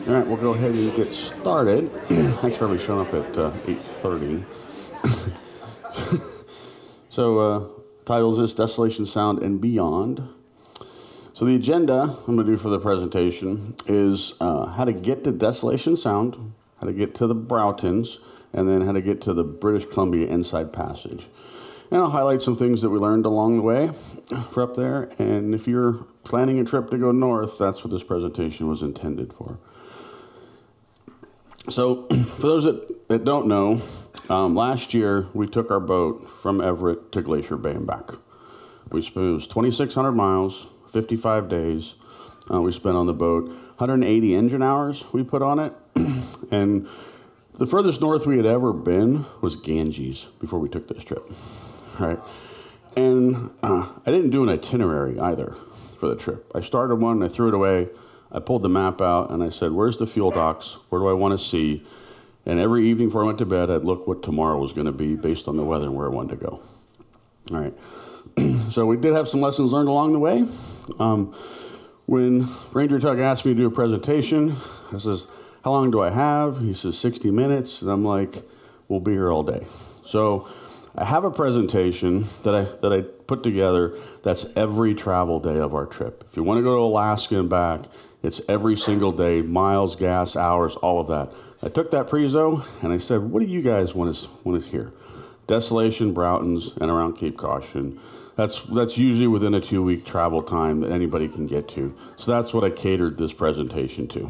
All right, we'll go ahead and get started. Thanks for everybody showing up at 8:30. So, title is this, Desolation, Sound, and Beyond. So the agenda I'm going to do for the presentation is how to get to Desolation Sound, how to get to the Broughtons, and then how to get to the British Columbia Inside Passage. And I'll highlight some things that we learned along the way for up there. And if you're planning a trip to go north, that's what this presentation was intended for. So, for those that don't know, last year we took our boat from Everett to Glacier Bay and back. It was 2,600 miles, 55 days. We spent on the boat, 180 engine hours we put on it. And the furthest north we had ever been was Ganges before we took this trip, right? And I didn't do an itinerary either for the trip. I started one, I threw it away. I pulled the map out and I said, where's the fuel docks? Where do I want to see? And every evening before I went to bed, I'd look what tomorrow was going to be based on the weather and where I wanted to go. All right. So we did have some lessons learned along the way. When Ranger Tug asked me to do a presentation, I says, how long do I have? He says, 60 minutes. And I'm like, we'll be here all day. So I have a presentation that I put together that's every travel day of our trip. If you want to go to Alaska and back, it's every single day, miles, gas, hours, all of that. I took that prezo and I said, what do you guys want to hear? Desolation, Broughtons, and around Cape Caution. That's usually within a 2-week travel time that anybody can get to. So that's what I catered this presentation to.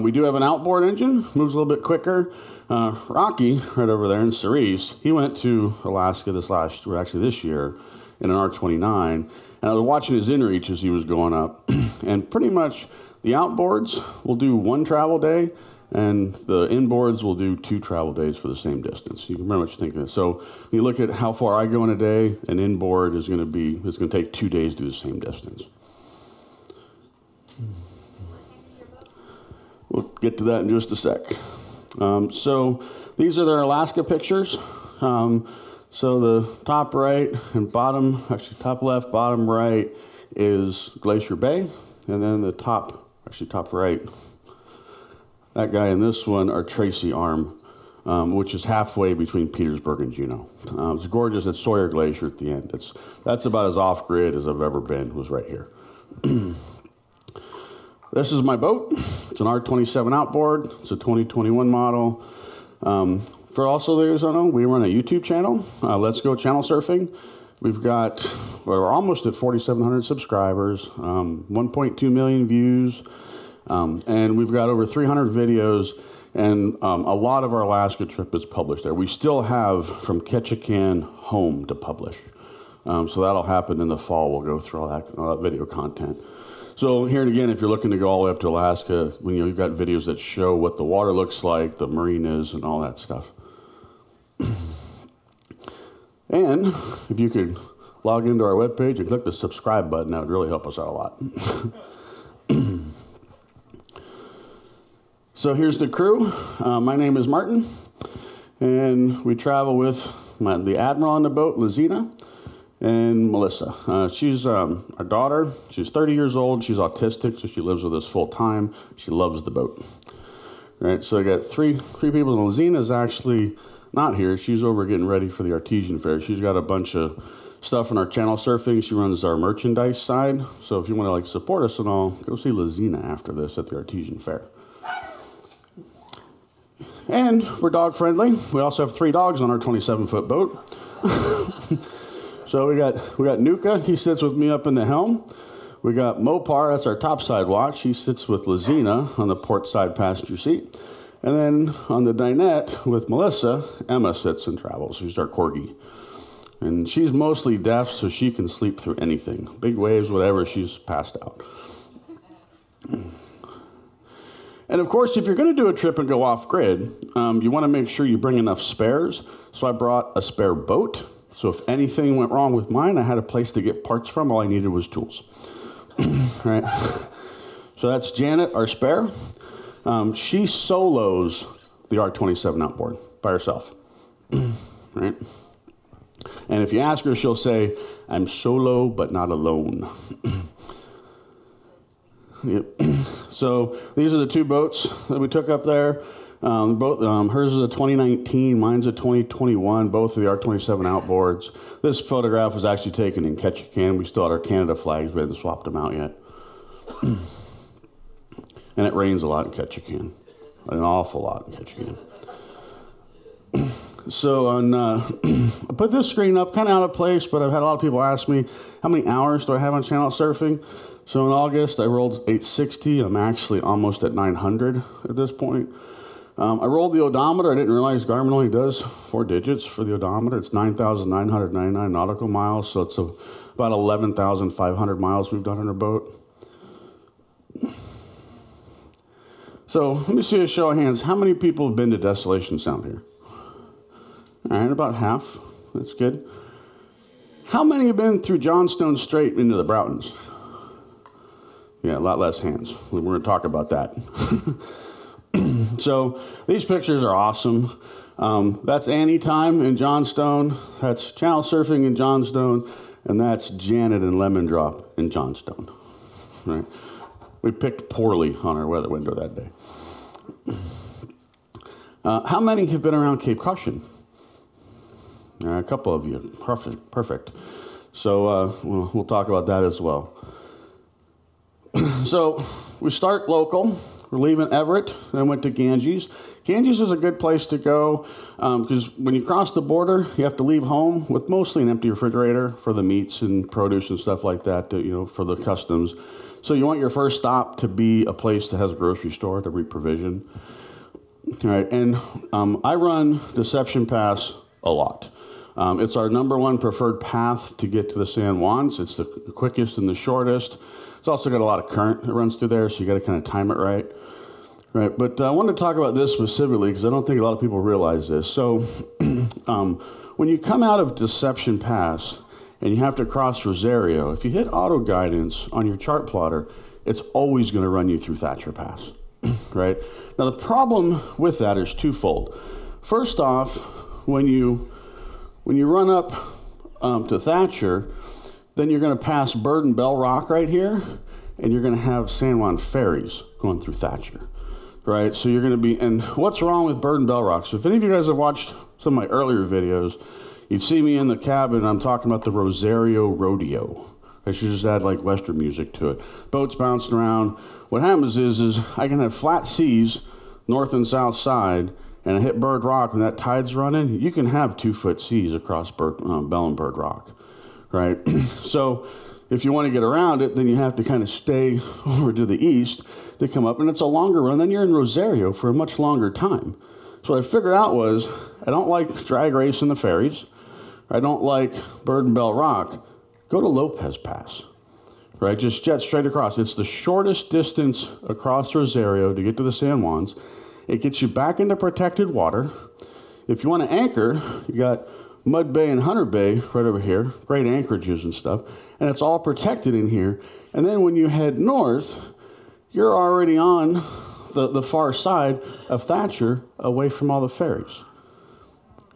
We do have an outboard engine, moves a little bit quicker. Rocky, right over there in Cerise, he went to Alaska this year in an R29. And I was watching his inReach as he was going up. And pretty much the outboards will do 1 travel day, and the inboards will do 2 travel days for the same distance. You can pretty much think of it. So you look at how far I go in a day, an inboard is going to take 2 days to do the same distance. We'll get to that in just a sec. So these are their Alaska pictures. So the top right and bottom, actually top left, bottom right is Glacier Bay. And then the top right, that guy and this one are Tracy Arm, which is halfway between Petersburg and Juneau. It's gorgeous at Sawyer Glacier at the end. That's about as off-grid as I've ever been, was right here. This is my boat. It's an R27 outboard. It's a 2021 model. For also those who don't know, we run a YouTube channel, Let's Go Channel Surfing. We're almost at 4,700 subscribers, 1.2 million views, and we've got over 300 videos, and a lot of our Alaska trip is published there. We still have from Ketchikan home to publish, so that'll happen in the fall. We'll go through all that video content. So here and again, if you're looking to go all the way up to Alaska, you've got videos that show what the water looks like, the marinas, and all that stuff. And if you could log into our webpage and click the subscribe button, that would really help us out a lot. So here's the crew. My name is Martin, and we travel with the Admiral on the boat, Lazina, and Melissa. She's our daughter. She's 30 years old. She's autistic, so she lives with us full time. She loves the boat. All right, so I got three people, and Lazina's actually not here. She's over getting ready for the Artesian Fair. She's got a bunch of stuff in our channel surfing. She runs our merchandise side. So if you want to support us and all, go see Lazina after this at the Artesian Fair. And we're dog friendly. We also have 3 dogs on our 27-foot boat. So we got Nuka. He sits with me up in the helm. We got Mopar. That's our topside watch. He sits with Lazina on the port side passenger seat. And then on the dinette with Melissa, Emma sits and travels. She's our corgi. And she's mostly deaf, so she can sleep through anything. Big waves, whatever, she's passed out. And of course, if you're going to do a trip and go off-grid, you want to make sure you bring enough spares. So I brought a spare boat. So if anything went wrong with mine, I had a place to get parts from. All I needed was tools. Right? So that's Janet, our spare. She solos the R27 outboard by herself. Right? And if you ask her, she'll say, I'm solo but not alone. Yep. So these are the two boats that we took up there. Hers is a 2019, mine's a 2021, both of the R27 outboards. This photograph was actually taken in Ketchikan. We still had our Canada flags, we hadn't swapped them out yet. And it rains a lot in Ketchikan, an awful lot in Ketchikan. So I put this screen up kind of out of place, but I've had a lot of people ask me, how many hours do I have on channel surfing? So in August, I rolled 860. I'm actually almost at 900 at this point. I rolled the odometer. I didn't realize Garmin only does 4 digits for the odometer. It's 9,999 nautical miles, so it's about 11,500 miles we've done on our boat. So let me see a show of hands. How many people have been to Desolation Sound here? All right, about half. That's good. How many have been through Johnstone Strait into the Broughtons? Yeah, a lot less hands. We're going to talk about that. So these pictures are awesome. That's Annie time in Johnstone. That's channel surfing in Johnstone. And that's Janet and Lemon Drop in Johnstone. Right? We picked poorly on our weather window that day. How many have been around Cape Caution? A couple of you. Perfect. So we'll talk about that as well. So we start local. We're leaving Everett, then went to Ganges. Ganges is a good place to go because when you cross the border, you have to leave home with mostly an empty refrigerator for the meats and produce and stuff like that, for the customs. So you want your first stop to be a place that has a grocery store to reprovision. All right, and I run Deception Pass a lot. It's our #1 preferred path to get to the San Juans. It's the quickest and the shortest. It's also got a lot of current that runs through there, so you got to kind of time it right. Right, but I wanted to talk about this specifically because I don't think a lot of people realize this. So when you come out of Deception Pass and you have to cross Rosario, if you hit auto guidance on your chart plotter, it's always going to run you through Thatcher Pass. Right? Now the problem with that is twofold. First off, when you run up to Thatcher, then you're going to pass Bird and Bell Rock right here, and you're going to have San Juan ferries going through Thatcher, right? So you're going to be, and what's wrong with Bird and Bell Rock? So if any of you guys have watched some of my earlier videos, you'd see me in the cabin, and I'm talking about the Rosario Rodeo. I should just add like Western music to it. Boats bouncing around. What happens is I can have flat seas, north and south side, and I hit Bird Rock when that tide's running, you can have 2-foot seas across Bell and Bird Rock. Right? So if you want to get around it, then you have to kind of stay over to the east to come up, and it's a longer run. Then you're in Rosario for a much longer time. So what I figured out was I don't like drag racing the ferries. I don't like Bird and Bell Rock. Go to Lopez Pass. Right? Just jet straight across. It's the shortest distance across Rosario to get to the San Juans. It gets you back into protected water. If you want to anchor, you got Mud Bay and Hunter Bay right over here, great anchorages and stuff, and it's all protected in here. And then when you head north, you're already on the far side of Thatcher, away from all the ferries.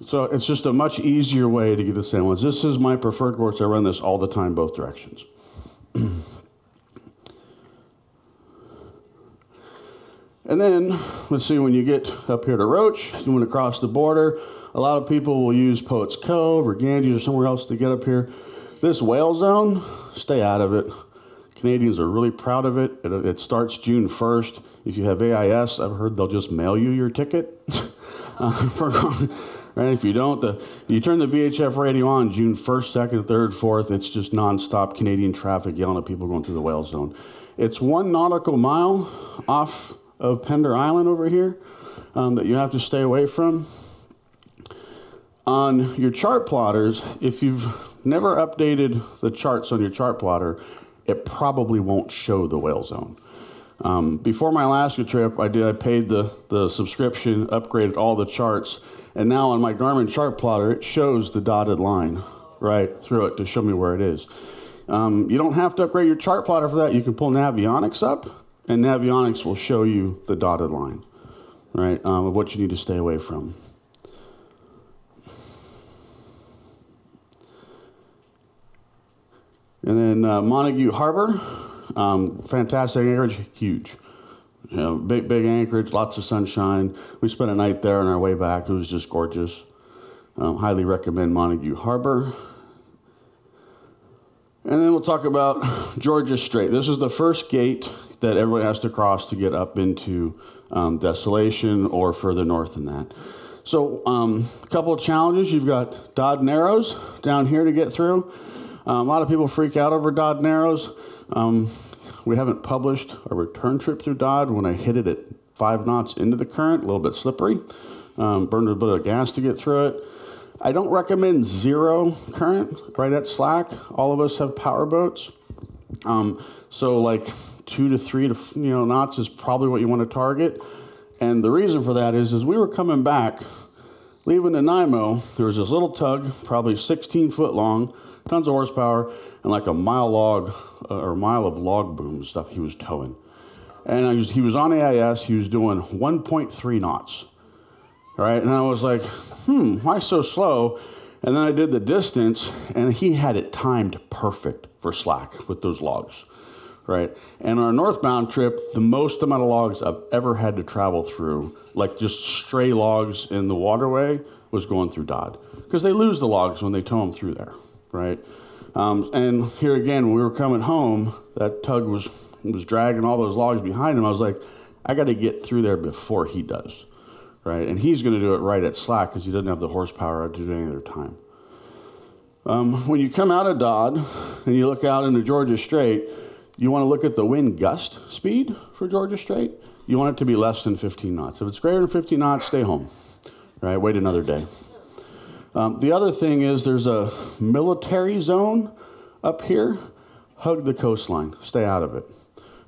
So it's just a much easier way to get to San Juan. This is my preferred course. I run this all the time, both directions. And then, let's see, when you get up here to Roach, you want to cross the border. A lot of people will use Poets Cove or Ganges or somewhere else to get up here. This whale zone, stay out of it. Canadians are really proud of it. It starts June 1st. If you have AIS, I've heard they'll just mail you your ticket. Right? If you don't, you turn the VHF radio on June 1st, 2nd, 3rd, 4th. It's just nonstop Canadian traffic yelling at people going through the whale zone. It's 1 nautical mile off of Pender Island over here that you have to stay away from. On your chart plotters, if you've never updated the charts on your chart plotter, it probably won't show the whale zone. Before my Alaska trip, I paid the subscription, upgraded all the charts, and now on my Garmin chart plotter, it shows the dotted line right through it to show me where it is. You don't have to upgrade your chart plotter for that. You can pull Navionics up, and Navionics will show you the dotted line, right, of what you need to stay away from. And then Montague Harbor, fantastic anchorage, huge. You know, big anchorage, lots of sunshine. We spent a night there on our way back. It was just gorgeous. Highly recommend Montague Harbor. And then we'll talk about Georgia Strait. This is the first gate that everybody has to cross to get up into Desolation or further north than that. So a couple of challenges. You've got Dodd Narrows down here to get through. A lot of people freak out over Dodd Narrows. We haven't published a return trip through Dodd. When I hit it at 5 knots into the current, a little bit slippery. Burned a bit of gas to get through it. I don't recommend 0 current right at slack. All of us have power boats. So like 2 to 3 knots is probably what you want to target. And the reason for that is we were coming back, leaving Nanaimo, there was this little tug, probably 16 foot long, tons of horsepower, and like a mile of log boom stuff he was towing. And he was on AIS, he was doing 1.3 knots. Right, and I was like, why so slow? And then I did the distance, and he had it timed perfect for slack with those logs, right? And on our northbound trip, the most amount of logs I've ever had to travel through, like just stray logs in the waterway, was going through Dodd. Because they lose the logs when they tow them through there, right? And here again, when we were coming home, that tug was dragging all those logs behind him. I was like, I got to get through there before he does. Right, and he's going to do it right at slack because he doesn't have the horsepower to do it any other time. When you come out of Dodd and you look out into Georgia Strait, you want to look at the wind gust speed for Georgia Strait. You want it to be less than 15 knots. If it's greater than 15 knots, stay home. Right, wait another day. The other thing is there's a military zone up here. Hug the coastline. Stay out of it.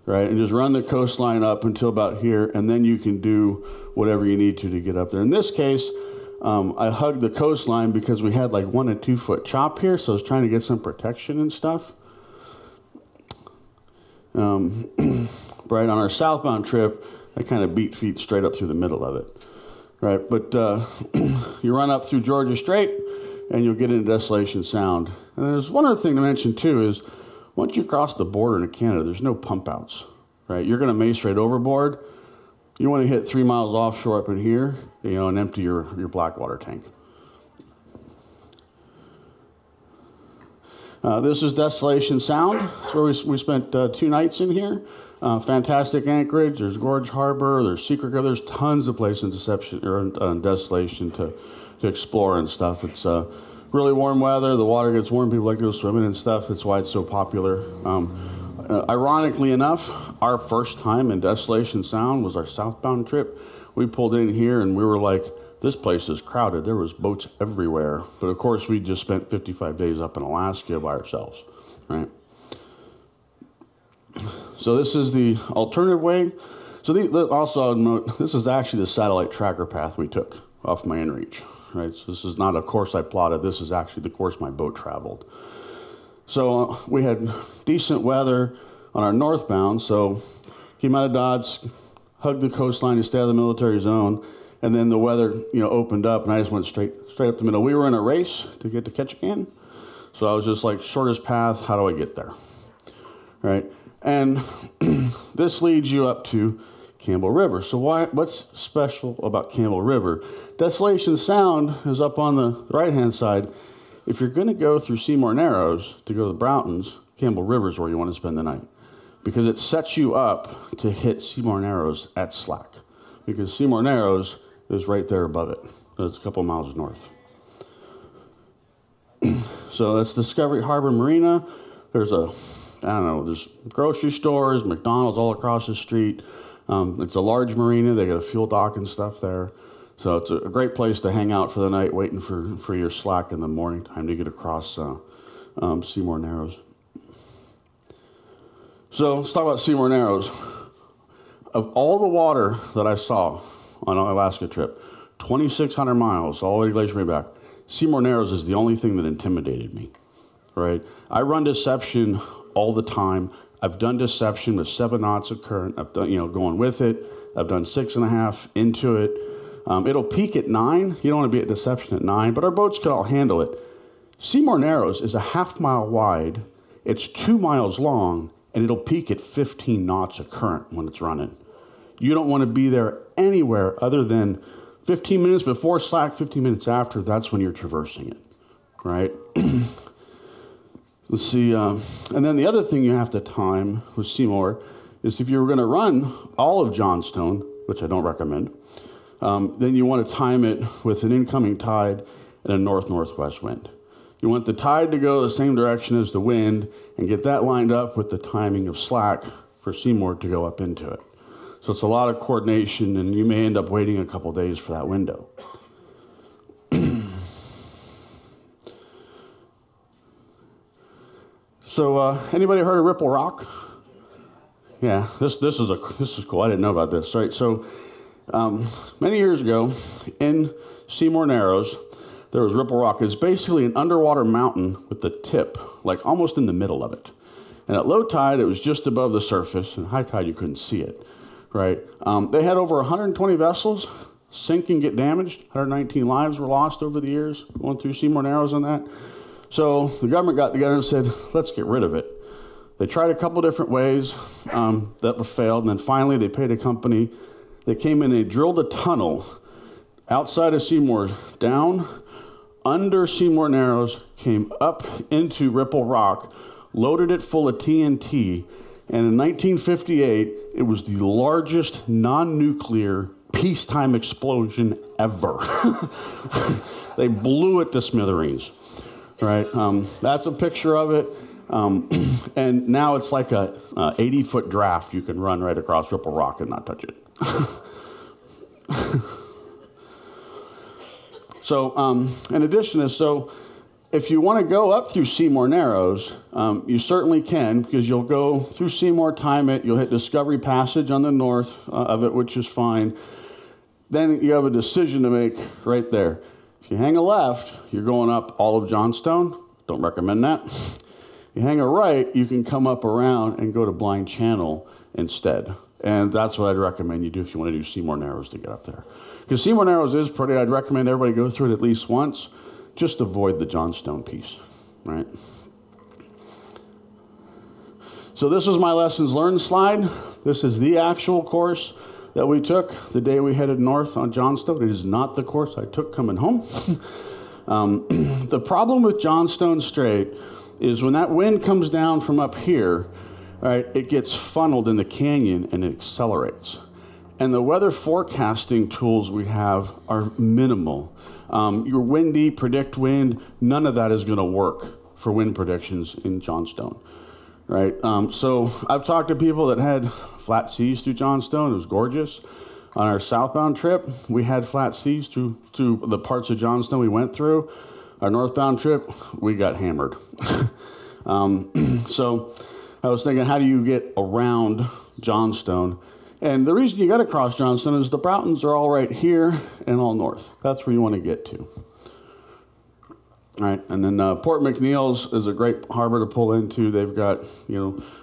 Right, and just run the coastline up until about here, and then you can do whatever you need to get up there. In this case, I hugged the coastline because we had like 1 to 2 foot chop here, so I was trying to get some protection and stuff. Right, on our southbound trip, I kind of beat feet straight up through the middle of it. Right, but you run up through Georgia Strait, and you'll get into Desolation Sound. And there's one other thing to mention too is, once you cross the border into Canada, there's no pump outs, right? You're going to mace right overboard. You want to hit 3 miles offshore up in here, and empty your Blackwater tank. This is Desolation Sound. So we spent 2 nights in here. Fantastic anchorage. There's Gorge Harbor. There's Secret Cove. There's tons of places in Desolation to explore and stuff. It's really warm weather. The water gets warm. People like to go swimming and stuff. That's why it's so popular. Ironically enough, our first time in Desolation Sound was our southbound trip. We pulled in here and we were like, this place is crowded. There was boats everywhere. But of course, we just spent 55 days up in Alaska by ourselves, right? So this is the alternative way. So also note, this is actually the satellite tracker path we took off my inReach. Right, so this is not a course I plotted. This is actually the course my boat traveled. So we had decent weather on our northbound. So came out of Dodge, hugged the coastline to stay out of the military zone, and then the weather, opened up, and I just went straight up the middle. We were in a race to get to Ketchikan, so I was just like, shortest path. How do I get there? Right, and this leads you up to Campbell River. So what's special about Campbell River? Desolation Sound is up on the right-hand side. If you're going to go through Seymour Narrows to go to the Broughtons, Campbell River is where you want to spend the night, because it sets you up to hit Seymour Narrows at slack, because Seymour Narrows is right there above it. It's a couple miles north. So that's Discovery Harbor Marina. There's there's grocery stores, McDonald's all across the street. It's a large marina. They got a fuel dock and stuff there. So it's a great place to hang out for the night, waiting for your slack in the morning time to get across Seymour Narrows. So let's talk about Seymour Narrows. Of all the water that I saw on our Alaska trip, 2,600 miles, all the way to Glacier Bay back, Seymour Narrows is the only thing that intimidated me, right? I run deception all the time. I've done deception with 7 knots of current. I've done, going with it. I've done 6.5 into it. It'll peak at 9. You don't want to be at deception at 9, but our boats could all handle it. Seymour Narrows is a half mile wide. It's 2 miles long, and it'll peak at 15 knots of current when it's running. You don't want to be there anywhere other than 15 minutes before slack, 15 minutes after. That's when you're traversing it, right? Let's see. And then the other thing you have to time with Seymour is if you were going to run all of Johnstone, which I don't recommend, then you want to time it with an incoming tide and a north-northwest wind. You want the tide to go the same direction as the wind and get that lined up with the timing of slack for Seymour to go up into it. So it's a lot of coordination, and you may end up waiting a couple days for that window. So anybody heard of Ripple Rock? Yeah, this is cool. I didn't know about this. Right. So many years ago in Seymour Narrows, there was Ripple Rock. It's basically an underwater mountain with the tip, like almost in the middle of it. And at low tide, it was just above the surface, and high tide, you couldn't see it. Right. They had over 120 vessels sink and get damaged. 119 lives were lost over the years going through Seymour Narrows on that. So the government got together and said, let's get rid of it. They tried a couple different ways that failed, and then finally they paid a company. They came in, they drilled a tunnel outside of Seymour, down under Seymour Narrows, came up into Ripple Rock, loaded it full of TNT, and in 1958, it was the largest non-nuclear peacetime explosion ever. They blew it to smithereens. Right, that's a picture of it, and now it's like a 80-foot draft you can run right across Ripple Rock and not touch it. So, in addition to this, so if you want to go up through Seymour Narrows, you certainly can, because you'll go through Seymour, time it, you'll hit Discovery Passage on the north of it, which is fine. Then you have a decision to make right there. If you hang a left, you're going up all of Johnstone. Don't recommend that. You hang a right, you can come up around and go to Blind Channel instead. And that's what I'd recommend you do if you want to do Seymour Narrows to get up there. Because Seymour Narrows is pretty. I'd recommend everybody go through it at least once. Just avoid the Johnstone piece, right? So this is my lessons learned slide. This is the actual course that we took the day we headed north on Johnstone. It is not the course I took coming home. The problem with Johnstone Strait is when that wind comes down from up here, right, it gets funneled in the canyon and it accelerates. And the weather forecasting tools we have are minimal. Your windy, predict wind, none of that is going to work for wind predictions in Johnstone. Right, so I've talked to people that had flat seas through Johnstone. It was gorgeous. On our southbound trip, we had flat seas through the parts of Johnstone we went through. Our northbound trip, we got hammered. So I was thinking, how do you get around Johnstone? And the reason you got to cross Johnstone is the Broughtons are all right here and all north. That's where you want to get to. All right, and then Port McNeil's is a great harbor to pull into. They've got,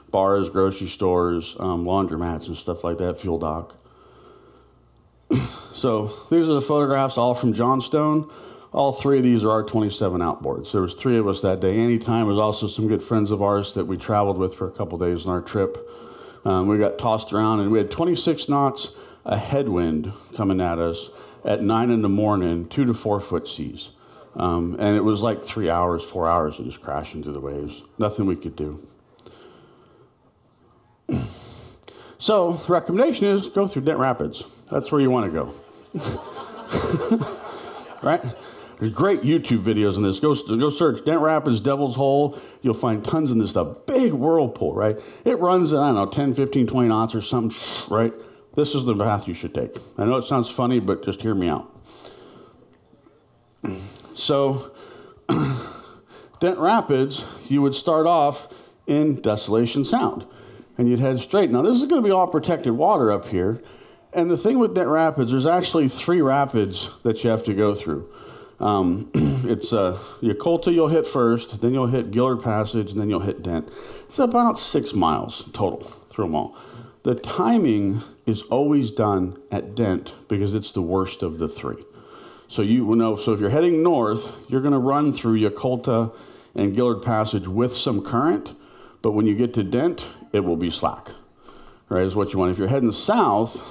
bars, grocery stores, laundromats and stuff like that, fuel dock. So these are the photographs all from Johnstone. All three of these are our 27 outboards. There was 3 of us that day. Anytime was also some good friends of ours that we traveled with for a couple days on our trip. We got tossed around, and we had 26 knots, a headwind coming at us at 9 in the morning, 2 to 4 foot seas. And it was like 3 hours, 4 hours of just crashing through the waves. Nothing we could do. So the recommendation is go through Dent Rapids. That's where you want to go. Right? There's great YouTube videos on this. Go search Dent Rapids, Devil's Hole. You'll find tons of this stuff. Big whirlpool, right? It runs, I don't know, 10, 15, 20 knots or something, right? This is the path you should take. I know it sounds funny, but just hear me out. So, Dent Rapids, you would start off in Desolation Sound, and you'd head straight. Now, this is going to be all protected water up here, and the thing with Dent Rapids, there's actually 3 rapids that you have to go through. It's Yakolta you'll hit first, then you'll hit Gillard Passage, and then you'll hit Dent. It's about 6 miles total through them all. The timing is always done at Dent because it's the worst of the 3. So so if you're heading north, you're going to run through Yakolta and Gillard Passage with some current. But when you get to Dent, it will be slack, right, is what you want. If you're heading south,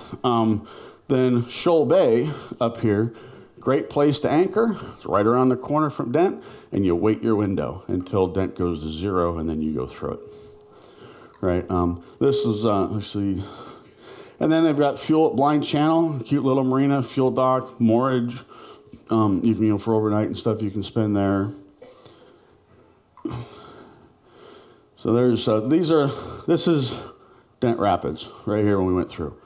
then Shoal Bay up here, great place to anchor. It's right around the corner from Dent, and you wait your window until Dent goes to 0, and then you go through it, right? This is, let's see, and then they've got fuel at Blind Channel, cute little marina, fuel dock, moorage. You can, for overnight and stuff, you can spend there. So there's, this is Dent Rapids, right here when we went through.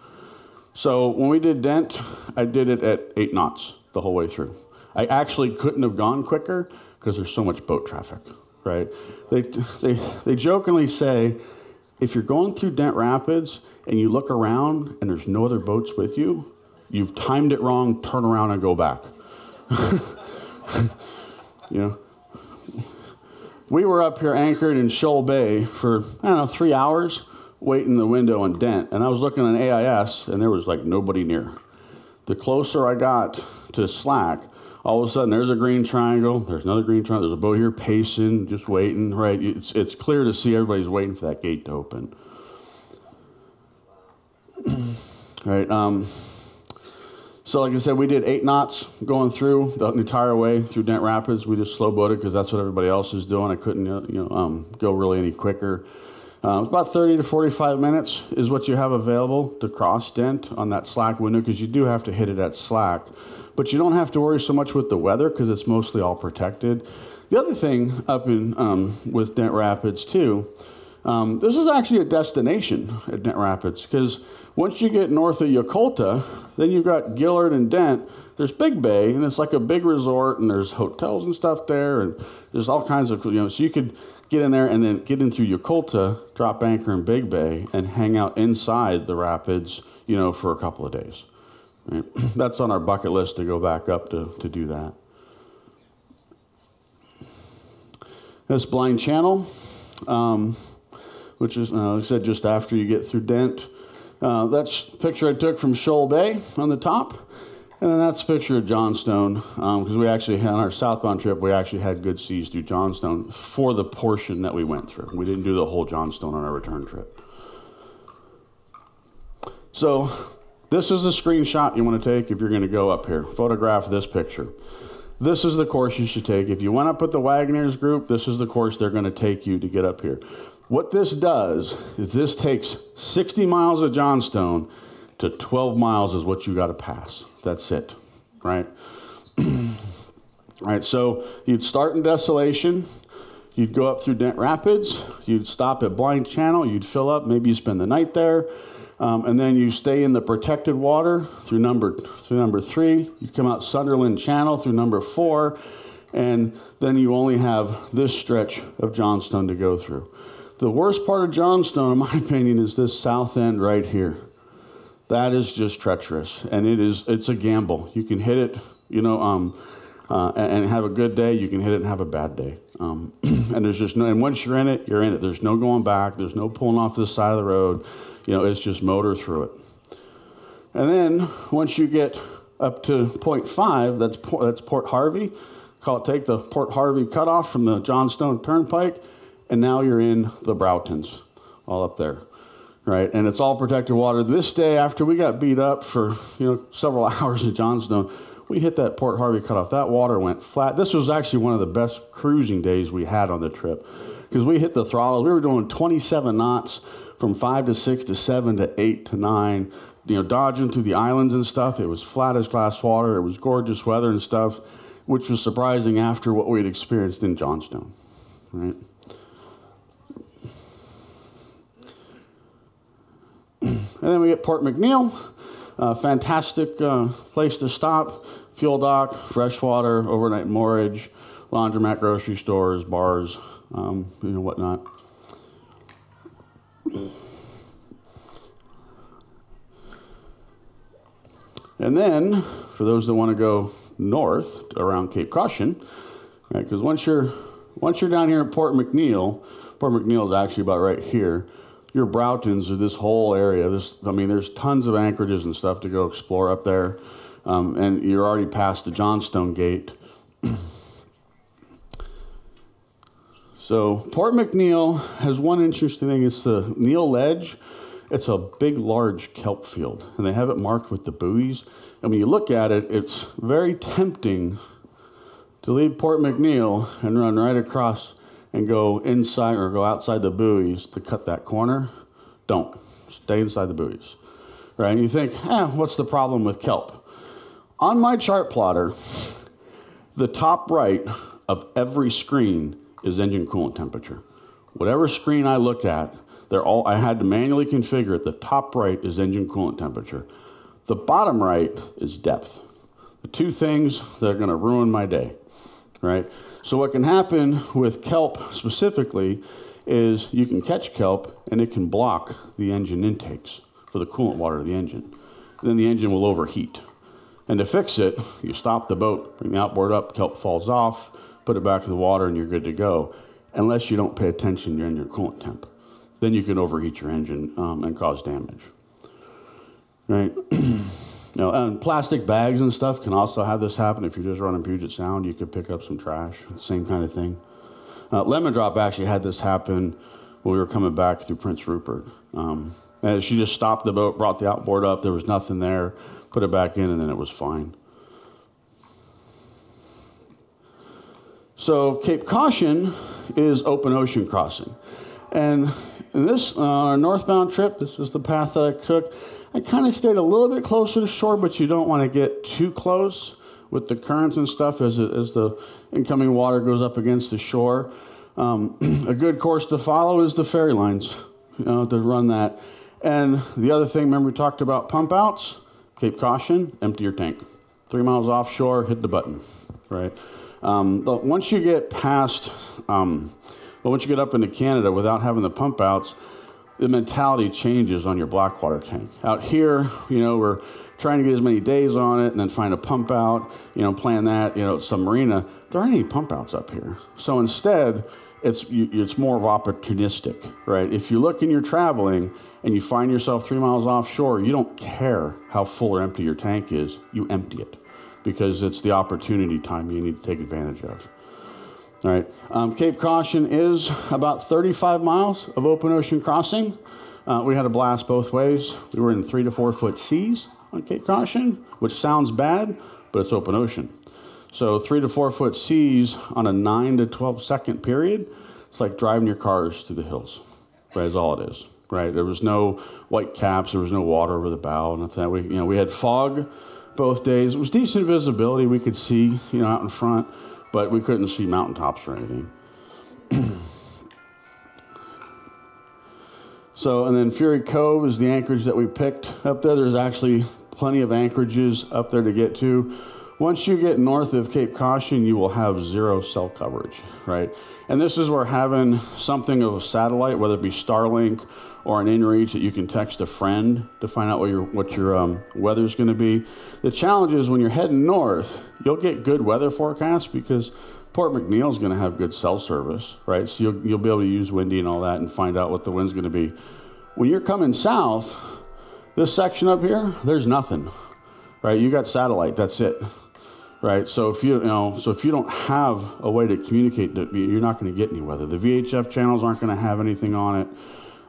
So when we did Dent, I did it at 8 knots the whole way through. I actually couldn't have gone quicker because there's so much boat traffic, right? They jokingly say, if you're going through Dent Rapids and you look around and there's no other boats with you, you've timed it wrong, turn around and go back. We were up here anchored in Shoal Bay for, I don't know, 3 hours, waiting in the window on Dent, and I was looking on AIS, and there was like nobody near. The closer I got to slack, all of a sudden there's a green triangle, there's another green triangle, there's a boat here pacing, just waiting, right? It's clear to see everybody's waiting for that gate to open. Right, so like I said, we did 8 knots going through the entire way through Dent Rapids. We just slow boated because that's what everybody else is doing. I couldn't, go really any quicker. It's about 30 to 45 minutes is what you have available to cross Dent on that slack window, because you do have to hit it at slack. But you don't have to worry so much with the weather because it's mostly all protected. The other thing up in with Dent Rapids too, this is actually a destination at Dent Rapids, because once you get north of Yakolta, then you've got Gillard and Dent. There's Big Bay, and it's like a big resort, and there's hotels and stuff there, and there's all kinds of, so you could get in there and then get in through Yakolta, drop anchor in Big Bay, and hang out inside the rapids, for a couple of days. Right? That's on our bucket list to go back up to do that. This Blind Channel, which is, like I said, just after you get through Dent. That's a picture I took from Shoal Bay on the top. And then that's a picture of Johnstone, because we actually had, on our southbound trip, we actually had good seas through Johnstone for the portion that we went through. We didn't do the whole Johnstone on our return trip. So this is the screenshot you want to take if you're going to go up here. Photograph this picture. This is the course you should take. If you went up with the Wagoneers group, this is the course they're going to take you to get up here. What this does is this takes 60 miles of Johnstone to 12 miles is what you got to pass. That's it, right? Right, so you'd start in Desolation, you'd go up through Dent Rapids, you'd stop at Blind Channel, you'd fill up, maybe you spend the night there, and then you stay in the protected water through number 3, you come out Sunderland Channel through number 4, and then you only have this stretch of Johnstone to go through. The worst part of Johnstone, in my opinion, is this south end right here. That is just treacherous, and it's a gamble. You can hit it, and have a good day. You can hit it and have a bad day. And there's just no, and once you're in it, you're in it. There's no going back. There's no pulling off to the side of the road. It's just motor through it. And then once you get up to point 5, that's Port Harvey. Take the Port Harvey cutoff from the Johnstone Turnpike, and now you're in the Browtons, all up there. Right, and it's all protected water. This day, after we got beat up for several hours at Johnstone, we hit that Port Harvey cutoff. That water went flat. This was actually one of the best cruising days we had on the trip, because we hit the throttle. We were doing 27 knots from 5 to 6 to 7 to 8 to 9. Dodging through the islands and stuff. It was flat as glass water. It was gorgeous weather and stuff, which was surprising after what we had experienced in Johnstone. Right. And then we get Port McNeil, fantastic place to stop, fuel dock, freshwater, overnight moorage, laundromat, grocery stores, bars, whatnot. And then, for those that want to go north around Cape Caution, right, because once you're down here at Port McNeil is actually about right here. Your Browtons are this whole area. There's tons of anchorages and stuff to go explore up there. And you're already past the Johnstone Gate. So Port McNeill has one interesting thing. It's the Neil Ledge. It's a big, large kelp field, and they have it marked with the buoys. And when you look at it, it's very tempting to leave Port McNeill and run right across and go inside or go outside the buoys to cut that corner. Don't. Stay inside the buoys. Right? And you think, what's the problem with kelp? On my chart plotter, the top right of every screen is engine coolant temperature. Whatever screen I look at, I had to manually configure it. The top right is engine coolant temperature. The bottom right is depth. The two things that are going to ruin my day, right? So what can happen with kelp specifically is you can catch kelp and it can block the engine intakes for the coolant water of the engine. Then the engine will overheat. And to fix it, you stop the boat, bring the outboard up, kelp falls off, put it back in the water, and you're good to go, unless you don't pay attention to your engine coolant temp. Then you can overheat your engine and cause damage. Right? And plastic bags and stuff can also have this happen. If you're just running Puget Sound, you could pick up some trash, same kind of thing. Lemon Drop actually had this happen when we were coming back through Prince Rupert. And she just stopped the boat, brought the outboard up, there was nothing there, put it back in, and then it was fine. So Cape Caution is open ocean crossing. And in this northbound trip, this is the path that I took. I kind of stayed a little bit closer to shore, but you don't want to get too close with the currents and stuff as the incoming water goes up against the shore. A good course to follow is the ferry lines, to run that. And the other thing, remember we talked about pump outs? Cape Caution, empty your tank. 3 miles offshore, hit the button, right? But once you get past, once you get up into Canada without having the pump outs, the mentality changes on your Blackwater tank. Out here, we're trying to get as many days on it and then find a pump out, plan that, at some marina. There aren't any pump outs up here. So instead, it's more of opportunistic, right? If you look and you're traveling and you find yourself 3 miles offshore, you don't care how full or empty your tank is, you empty it because it's the opportunity time you need to take advantage of. All right, Cape Caution is about 35 miles of open ocean crossing. We had a blast both ways. We were in 3 to 4 foot seas on Cape Caution, which sounds bad, but it's open ocean. So 3 to 4 foot seas on a 9 to 12 second period, it's like driving your cars through the hills, right, is all it is, right? There was no white caps, there was no water over the bow, nothing. We had fog both days. It was decent visibility. We could see, out in front, but we couldn't see mountaintops or anything. So, and then Fury Cove is the anchorage that we picked up there. There's actually plenty of anchorages up there to get to. Once you get north of Cape Caution, you will have 0 cell coverage, right? And this is where having something of a satellite, whether it be Starlink or an inReach that you can text a friend to find out what your weather's going to be. The challenge is when you're heading north, you'll get good weather forecasts because Port McNeill is going to have good cell service, right? So you'll be able to use windy and all that and find out what the wind's going to be. When you're coming south, this section up here, there's nothing, right? You got satellite, that's it. Right, so if you don't have a way to communicate, you're not going to get any weather. The VHF channels aren't going to have anything on it,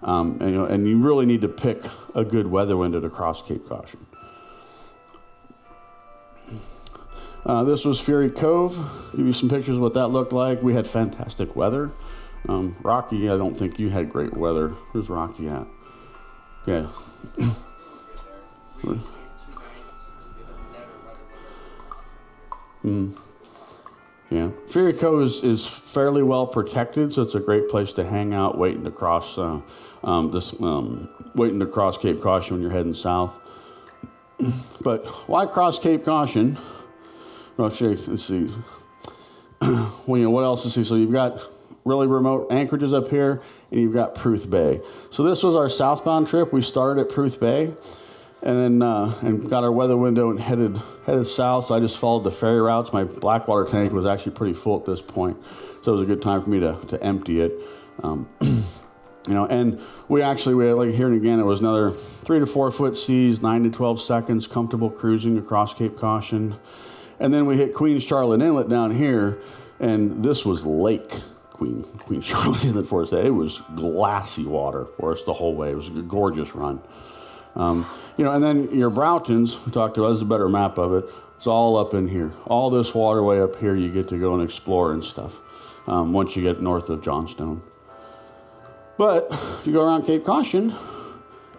and you really need to pick a good weather window to cross Cape Caution. This was Fury Cove. Give you some pictures of what that looked like. We had fantastic weather. Rocky, I don't think you had great weather. Where's Rocky at? Yeah. Yeah, Fury Cove is fairly well protected, so it's a great place to hang out, waiting to cross waiting to cross Cape Caution when you're heading south. But why cross Cape Caution? Well, let's see. Well, what else to see? So you've got really remote anchorages up here, and you've got Pruth Bay. So this was our southbound trip. We started at Pruth Bay. And then and got our weather window and headed south. So I just followed the ferry routes. My Blackwater tank was actually pretty full at this point, so it was a good time for me to empty it. And we had, like here and again, it was another 3 to 4 foot seas, 9 to 12 seconds, comfortable cruising across Cape Caution. And then we hit Queens Charlotte Inlet down here, and this was lake. Queen Charlotte Inlet for us. It was glassy water for us the whole way. It was a gorgeous run. And then your Broughtons, we talked about, this is a better map of it. It's all up in here. All this waterway up here, you get to go and explore and stuff once you get north of Johnstone. But if you go around Cape Caution,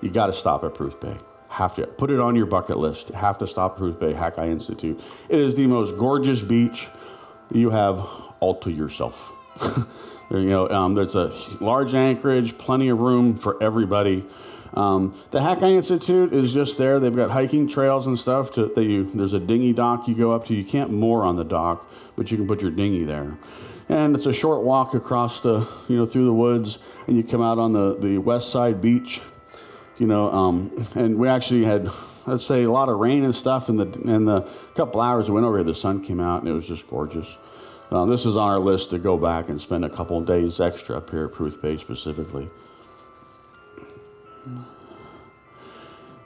you got to stop at Proof Bay. Have to put it on your bucket list. Have to stop at Proof Bay, Hackeye Institute. It is the most gorgeous beach you have all to yourself. There's a large anchorage, plenty of room for everybody. The Hackeye Institute is just there. They've got hiking trails and stuff. There's a dinghy dock you go up to. You can't moor on the dock, but you can put your dinghy there. And it's a short walk across through the woods, and you come out on the west side beach. And we actually had, let's say, a lot of rain and stuff, and the couple hours we went over here, the sun came out, and it was just gorgeous. This is on our list to go back and spend a couple of days extra up here at Proof Bay specifically.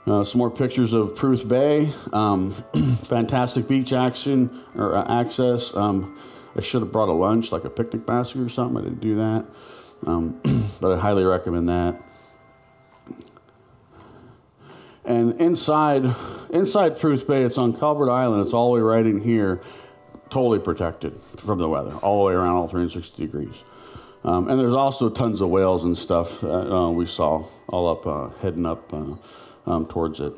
Some more pictures of Proof Bay. Fantastic beach access. I should have brought a lunch, like a picnic basket or something. I didn't do that, but I highly recommend that. And inside Proof Bay, it's on Calvert Island. It's all the way right in here, totally protected from the weather, all the way around, all 360 degrees. And there's also tons of whales and stuff we saw all up, heading up towards it.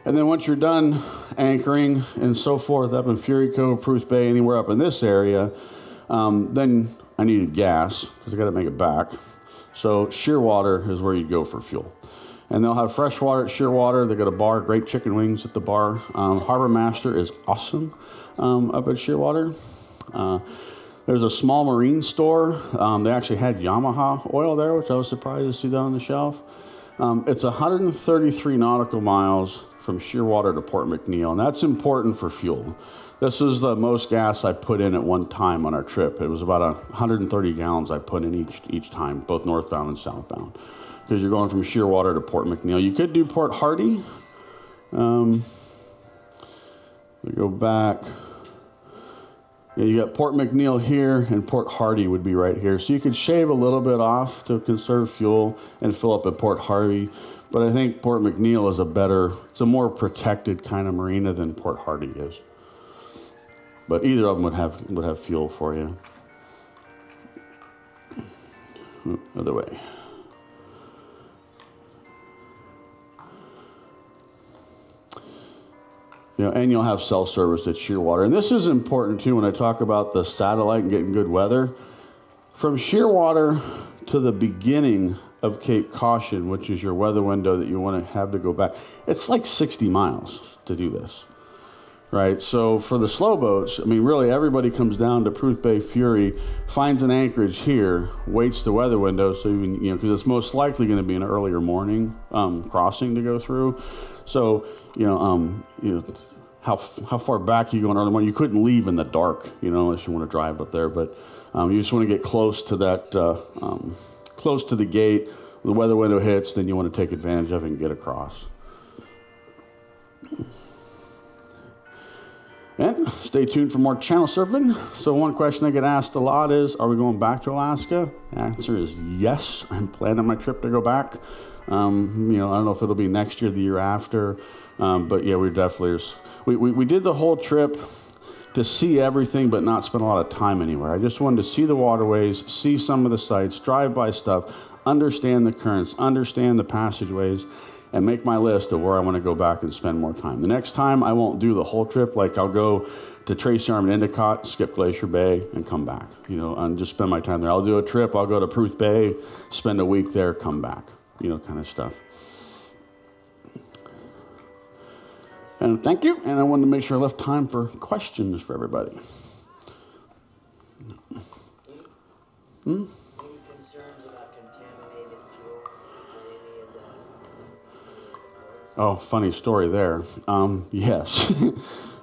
And then once you're done anchoring and so forth up in Fury Cove, Proof Bay, anywhere up in this area, then I needed gas because I got to make it back. So Shearwater is where you go for fuel. And they'll have fresh water at Shearwater. They got a bar, great chicken wings at the bar. Harbor Master is awesome up at Shearwater. There's a small marine store. They actually had Yamaha oil there, which I was surprised to see that on the shelf. It's 133 nautical miles from Shearwater to Port McNeill, and that's important for fuel. This is the most gas I put in at one time on our trip. It was about 130 gallons I put in each time, both northbound and southbound, because you're going from Shearwater to Port McNeill. You could do Port Hardy. We go back. Yeah, you got Port McNeill here, and Port Hardy would be right here. So you could shave a little bit off to conserve fuel and fill up at Port Hardy. But I think Port McNeill is it's a more protected kind of marina than Port Hardy is. But either of them would have fuel for you. Other way. And you'll have cell service at Shearwater. And this is important too when I talk about the satellite and getting good weather. From Shearwater to the beginning of Cape Caution, which is your weather window that you want to have to go back, it's like 60 miles to do this, right? So for the slow boats, really everybody comes down to Proof Bay Fury, finds an anchorage here, waits the weather window, so because it's most likely going to be an earlier morning crossing to go through. So how far back you go in early morning? You couldn't leave in the dark, unless you want to drive up there. But you just want to get close to that, close to the gate. The weather window hits, then you want to take advantage of it and get across. And stay tuned for more channel surfing. So one question I get asked a lot is, are we going back to Alaska? The answer is yes. I'm planning my trip to go back. I don't know if it'll be next year, the year after. But yeah, we definitely, we did the whole trip to see everything, but not spend a lot of time anywhere. I just wanted to see the waterways, see some of the sites, drive by stuff, understand the currents, understand the passageways, and make my list of where I want to go back and spend more time. The next time, I won't do the whole trip. Like I'll go to Tracy Arm and Endicott, skip Glacier Bay, and come back, and just spend my time there. I'll do a trip. I'll go to Proof Bay, spend a week there, come back, kind of stuff. And thank you, and I wanted to make sure I left time for questions for everybody. Any concerns about contaminated fuel on any of the ports? Oh, funny story there. Yes.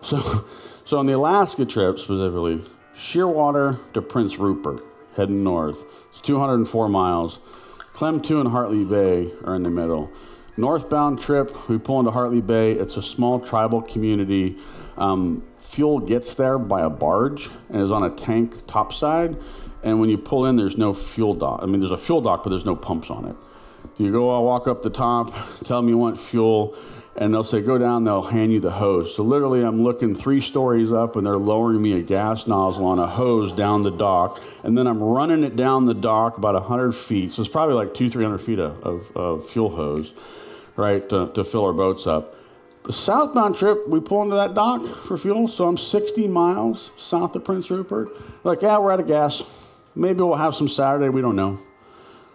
So on the Alaska trip specifically, Shearwater to Prince Rupert, heading north. It's 204 miles. Klemtu and Hartley Bay are in the middle. Northbound trip, we pull into Hartley Bay. It's a small tribal community. Fuel gets there by a barge and is on a tank topside. And when you pull in, there's no fuel dock. I mean, there's a fuel dock, but there's no pumps on it. You go, I'll walk up the top, tell them you want fuel, and they'll say, go down, they'll hand you the hose. So literally, I'm looking 3 stories up, and they're lowering me a gas nozzle on a hose down the dock, and then I'm running it down the dock about 100 feet. So it's probably like 200-300 feet of fuel hose, right, to fill our boats up. The southbound trip, we pull into that dock for fuel, so I'm 60 miles south of Prince Rupert. Like, yeah, we're out of gas. Maybe we'll have some Saturday, we don't know.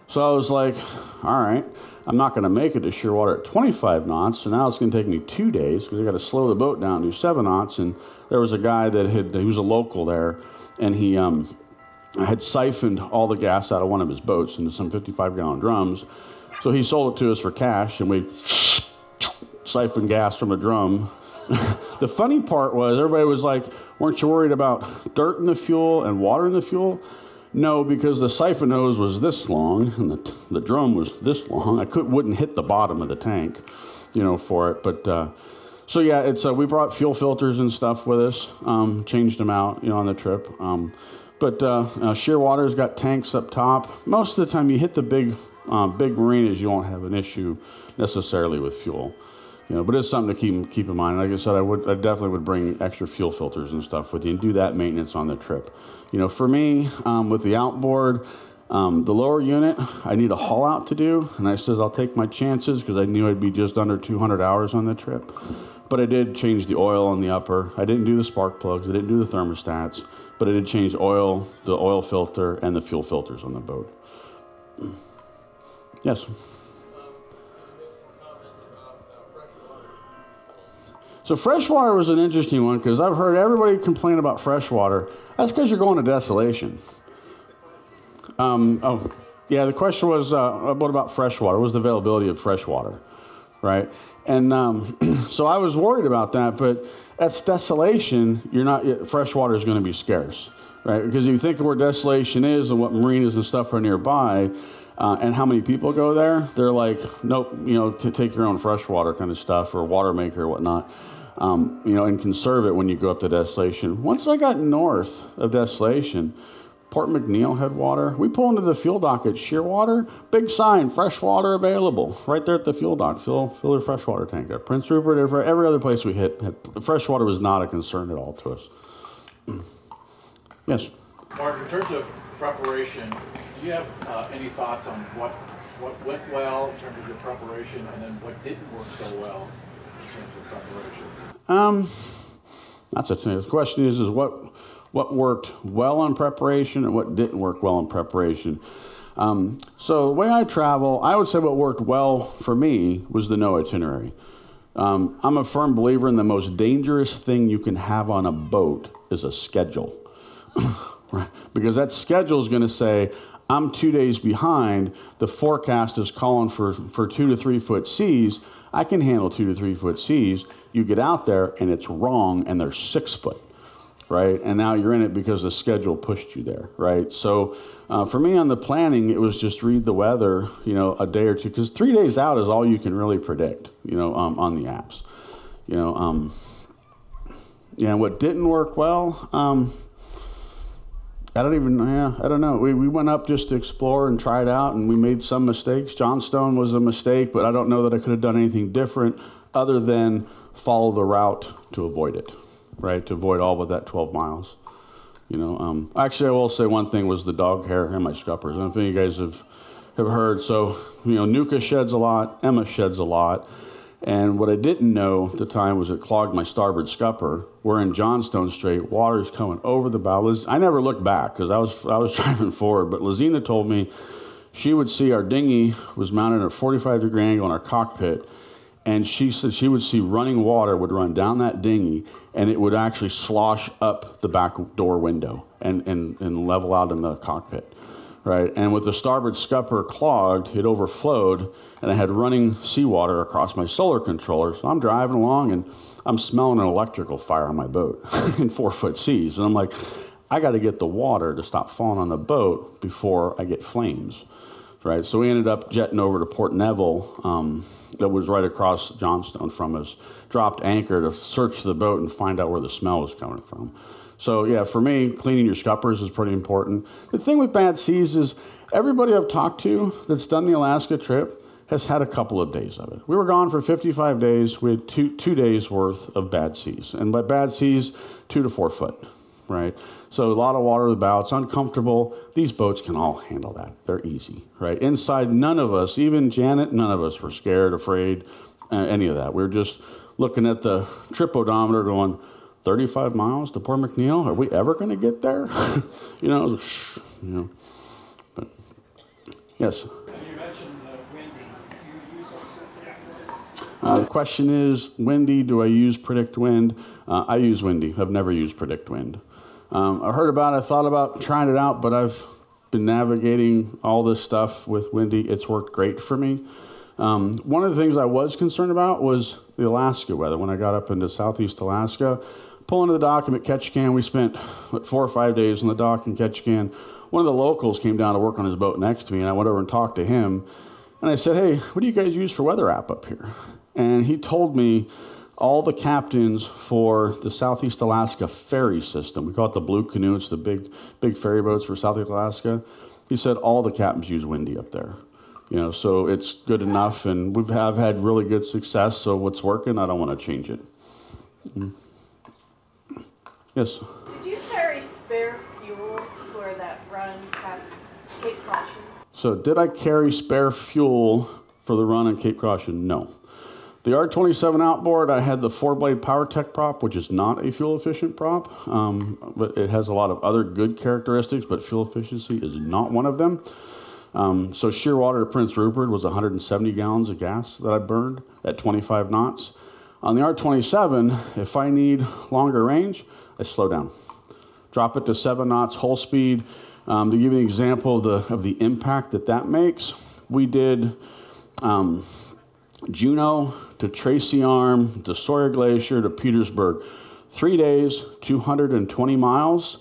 So I was like, all right, I'm not going to make it to Shearwater at 25 knots, so now it's going to take me 2 days because I got to slow the boat down to 7 knots. And there was a guy he was a local there, and he had siphoned all the gas out of one of his boats into some 55-gallon drums. So he sold it to us for cash, and we siphoned gas from a drum. The funny part was everybody was like, weren't you worried about dirt in the fuel and water in the fuel? No, because the siphon hose was this long and the drum was this long. I wouldn't hit the bottom of the tank, for it. But so yeah, it's we brought fuel filters and stuff with us, changed them out, on the trip. But Shearwater's got tanks up top. Most of the time, you hit the big marinas, you won't have an issue necessarily with fuel. But it's something to keep in mind. Like I said, I definitely would bring extra fuel filters and stuff with you and do that maintenance on the trip. For me, with the outboard, the lower unit, I need a haul out to do. And I says, I'll take my chances because I knew I'd be just under 200 hours on the trip. But I did change the oil on the upper. I didn't do the spark plugs. I didn't do the thermostats. But I did change the oil filter, and the fuel filters on the boat. Yes? So freshwater was an interesting one because I've heard everybody complain about freshwater. That's because you're going to Desolation. The question was, what about freshwater? What was the availability of freshwater, right? And so I was worried about that, but at Desolation, freshwater is going to be scarce, right? Because if you think of where Desolation is and what marinas and stuff are nearby, and how many people go there, they're like, nope, to take your own freshwater kind of stuff or water maker or whatnot. And conserve it when you go up to Desolation. Once I got north of Desolation, Port McNeil had water. We pull into the fuel dock at Shearwater, big sign, fresh water available, right there at the fuel dock. Fill your freshwater tank there. Prince Rupert, every other place we hit, freshwater was not a concern at all to us. Yes? Mark, in terms of preparation, do you have any thoughts on what went well in terms of your preparation and then what didn't work so well in terms of preparation? That's a thing. The question is what worked well on preparation and what didn't work well in preparation. So the way I travel, I would say what worked well for me was the no itinerary. I'm a firm believer in the most dangerous thing you can have on a boat is a schedule. Right? Because that schedule is going to say, I'm 2 days behind, the forecast is calling for 2 to 3 foot seas, I can handle 2 to 3 foot seas. You get out there and it's wrong and they're 6 foot, right? And now you're in it because the schedule pushed you there, right? So for me on the planning, it was just read the weather, a day or two, because 3 days out is all you can really predict, on the apps. And what didn't work well, I don't know. We went up just to explore and try it out, and we made some mistakes. Johnstone was a mistake, but I don't know that I could have done anything different other than follow the route to avoid it, right? To avoid all but that 12 miles. Actually, I will say one thing was the dog hair in my scuppers. I don't know if you guys have heard. So, Nuka sheds a lot, Emma sheds a lot. And what I didn't know at the time was it clogged my starboard scupper. We're in Johnstone Strait, water's coming over the bow. I never looked back because I was driving forward, but Lizina told me she would see our dinghy was mounted at a 45-degree angle in our cockpit, and she said she would see running water would run down that dinghy, and it would actually slosh up the back door window and level out in the cockpit. Right, and with the starboard scupper clogged, it overflowed, and I had running seawater across my solar controller. So I'm driving along, and I'm smelling an electrical fire on my boat in 4 foot seas. And I'm like, I got to get the water to stop falling on the boat before I get flames. Right, so we ended up jetting over to Port Neville, that was right across Johnstone from us, dropped anchor to search the boat and find out where the smell was coming from. So yeah, for me, cleaning your scuppers is pretty important. The thing with bad seas is everybody I've talked to that's done the Alaska trip has had a couple of days of it. We were gone for 55 days. We had two days worth of bad seas. And by bad seas, 2 to 4 foot, right? So a lot of water in the bow. It's uncomfortable. These boats can all handle that. They're easy, right? Inside, none of us, even Janet, none of us were scared, afraid, any of that. We were just looking at the trip odometer going, 35 miles to Port McNeil? Are we ever going to get there? you know, but yes. You mentioned windy. Do you use The question is, windy, do I use Predict Wind? I use windy. I've never used Predict Wind. I heard about it, I thought about trying it out, but I've been navigating all this stuff with windy. It's worked great for me. One of the things I was concerned about was the Alaska weather. When I got up into southeast Alaska, pulling to the dock in Ketchikan, we spent 4 or 5 days on the dock in Ketchikan. One of the locals came down to work on his boat next to me, and I went over and talked to him. And I said, hey, what do you guys use for weather app up here? And he told me all the captains for the Southeast Alaska ferry system. We call it the Blue Canoe. It's the big ferry boats for Southeast Alaska. He said all the captains use windy up there. You know, so it's good enough, and I've had really good success. So what's working, I don't want to change it. Yes. Did you carry spare fuel for that run past Cape Caution? So did I carry spare fuel for the run on Cape Caution? No. The R27 outboard, I had the 4-blade PowerTech prop, which is not a fuel-efficient prop, but it has a lot of other good characteristics, but fuel efficiency is not one of them. So Shearwater to Prince Rupert was 170 gallons of gas that I burned at 25 knots. On the R27, if I need longer range, I slow down. Drop it to 7 knots, whole speed. To give you an example of the impact that makes, we did Juneau to Tracy Arm to Sawyer Glacier to Petersburg. 3 days, 220 miles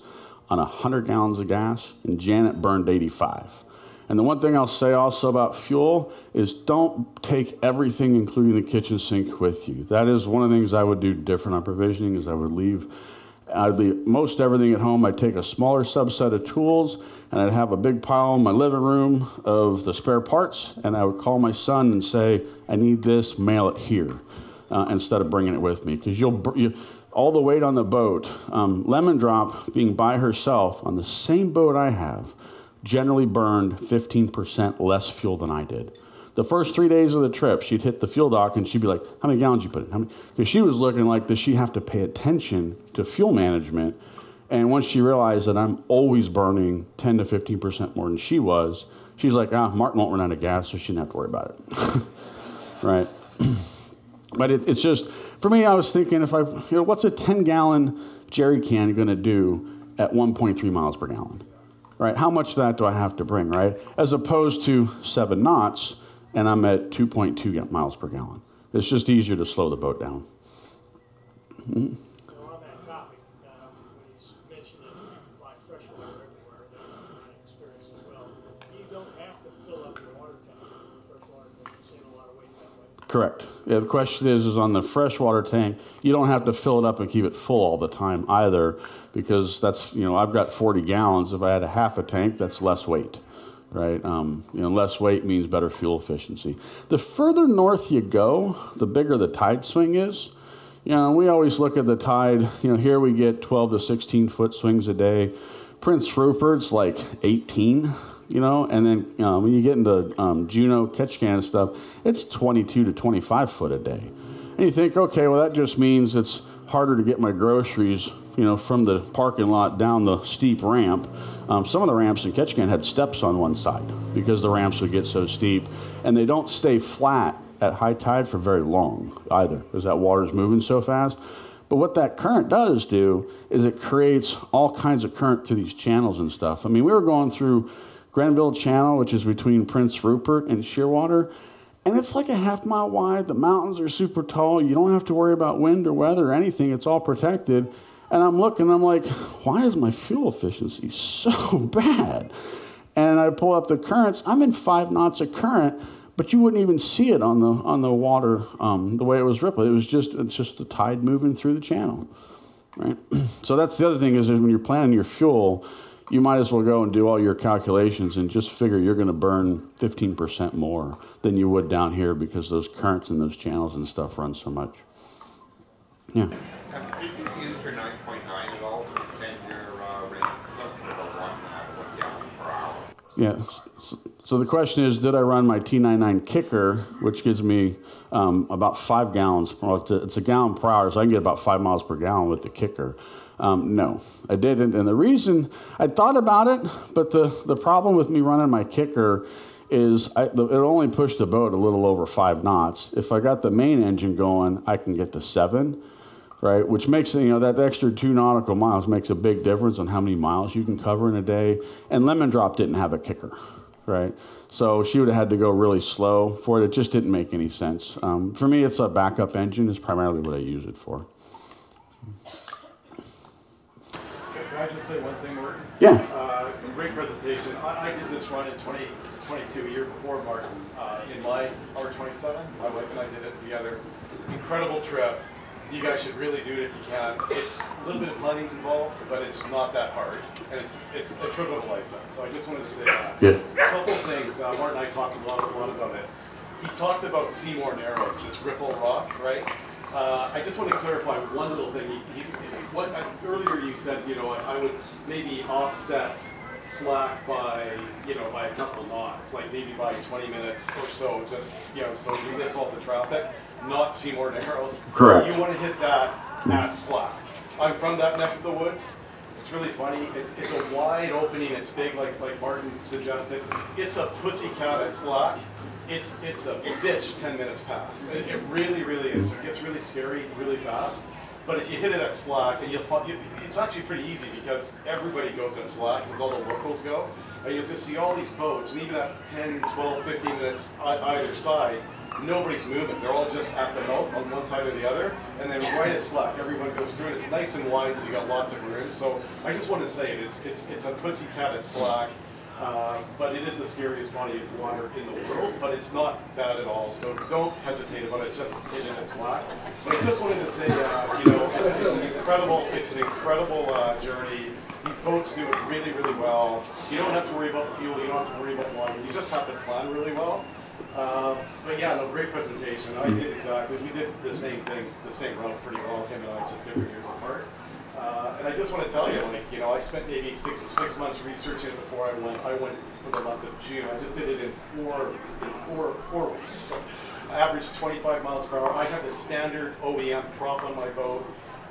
on 100 gallons of gas, and Janet burned 85. And the one thing I'll say also about fuel is don't take everything, including the kitchen sink, with you. That is one of the things I would do different on provisioning, is I'd leave most everything at home. I'd take a smaller subset of tools, and I'd have a big pile in my living room of the spare parts, and I would call my son and say, I need this, mail it here, instead of bringing it with me. Because all the weight on the boat, Lemon Drop being by herself on the same boat I have, generally burned 15% less fuel than I did. The first 3 days of the trip, she'd hit the fuel dock and she'd be like, how many gallons you put in? Because she was looking like, does she have to pay attention to fuel management? And once she realized that I'm always burning 10 to 15% more than she was, she's like, Martin won't run out of gas, so she didn't have to worry about it. Right? But it's just, for me, I was thinking, what's a 10-gallon jerry can going to do at 1.3 miles per gallon? Right? How much of that do I have to bring, right? As opposed to 7 knots, and I'm at 2.2 miles per gallon. It's just easier to slow the boat down. So on that topic, when you mentioned that you can find fresh water everywhere, that's my experience as well. You don't have to fill up your water tank with fresh water, but you save a lot of weight that way. Correct. Yeah, the question is on the freshwater tank, you don't have to fill it up and keep it full all the time either, because that's, I've got 40 gallons. If I had a half a tank, that's less weight, right? Less weight means better fuel efficiency. The further north you go, the bigger the tide swing is. We always look at the tide. Here we get 12 to 16 foot swings a day. Prince Rupert's like 18. And then when you get into Juneau, Ketchikan and stuff, it's 22 to 25 foot a day. And you think, okay, well, that just means it's harder to get my groceries, from the parking lot down the steep ramp. Some of the ramps in Ketchikan had steps on one side because the ramps would get so steep. And they don't stay flat at high tide for very long either, because that water's moving so fast. But what that current does do is it creates all kinds of current through these channels and stuff. We were going through Grenville Channel, which is between Prince Rupert and Shearwater, and it's like a half-mile wide. The mountains are super tall. You don't have to worry about wind or weather or anything. It's all protected. And I'm looking, I'm like, why is my fuel efficiency so bad? And I pull up the currents. I'm in 5 knots of current, but you wouldn't even see it on the water the way it was rippling. It's just the tide moving through the channel. right? So that's the other thing is when you're planning your fuel, you might as well go and do all your calculations and just figure you're going to burn 15% more than you would down here because those currents in those channels and stuff run so much. Yeah. Did you use your 9.9 at all to extend your range? Because that's a 1 gallon per hour. Yeah. So the question is, did I run my T99 kicker, which gives me about 5 gallons? Well, it's a gallon per hour, so I can get about 5 miles per gallon with the kicker. No, I didn't. And the reason, I thought about it, but the problem with me running my kicker is it only pushed the boat a little over 5 knots. If I got the main engine going, I can get to 7, right? Which makes, that extra 2 nautical miles makes a big difference on how many miles you can cover in a day. And Lemon Drop didn't have a kicker, right? So she would have had to go really slow for it. It just didn't make any sense. For me, it's a backup engine is primarily what I use it for. Can I just say one thing, Martin? Yeah. Great presentation. I did this run in 2022, a year before Martin, in my R27. My wife and I did it together. Incredible trip. You guys should really do it if you can. It's a little bit of planning's involved, but it's not that hard. And it's a trip of a lifetime. So I just wanted to say that. Yeah. A couple things. Martin and I talked a lot about it. He talked about Seymour Narrows, this ripple rock, right? I just want to clarify one little thing. Earlier you said, I would maybe offset slack by a couple knots, like maybe by 20 minutes or so, just, so you miss all the traffic, not Seymour Narrows. Correct. You want to hit that at slack. I'm from that neck of the woods. It's really funny. It's a wide opening. It's big, like Martin suggested. It's a pussycat at slack. It's a bitch 10 minutes past. It really, really is. So it gets really scary really fast. But if you hit it at slack, and it's actually pretty easy because everybody goes at slack because all the locals go. And you'll just see all these boats, and even at 10, 12, 15 minutes either side, nobody's moving. They're all just at the mouth on one side or the other, and then right at slack, everyone goes through it. It's nice and wide, so you got lots of room. So I just want to say it's a pussycat at slack. But it is the scariest body of water in the world, but it's not bad at all. So don't hesitate about it. Just hit it at slack. But I just wanted to say, it's an incredible journey. These boats do it really, really well. You don't have to worry about fuel. You don't have to worry about water. You just have to plan really well. But yeah, no, great presentation. I did exactly. We did the same thing, the same route pretty well. Him and I, just different years apart. And I just want to tell you, I spent maybe six months researching it before I went. I went for the month of June. I just did it in four weeks. So I averaged 25 miles per hour. I had the standard OEM prop on my boat.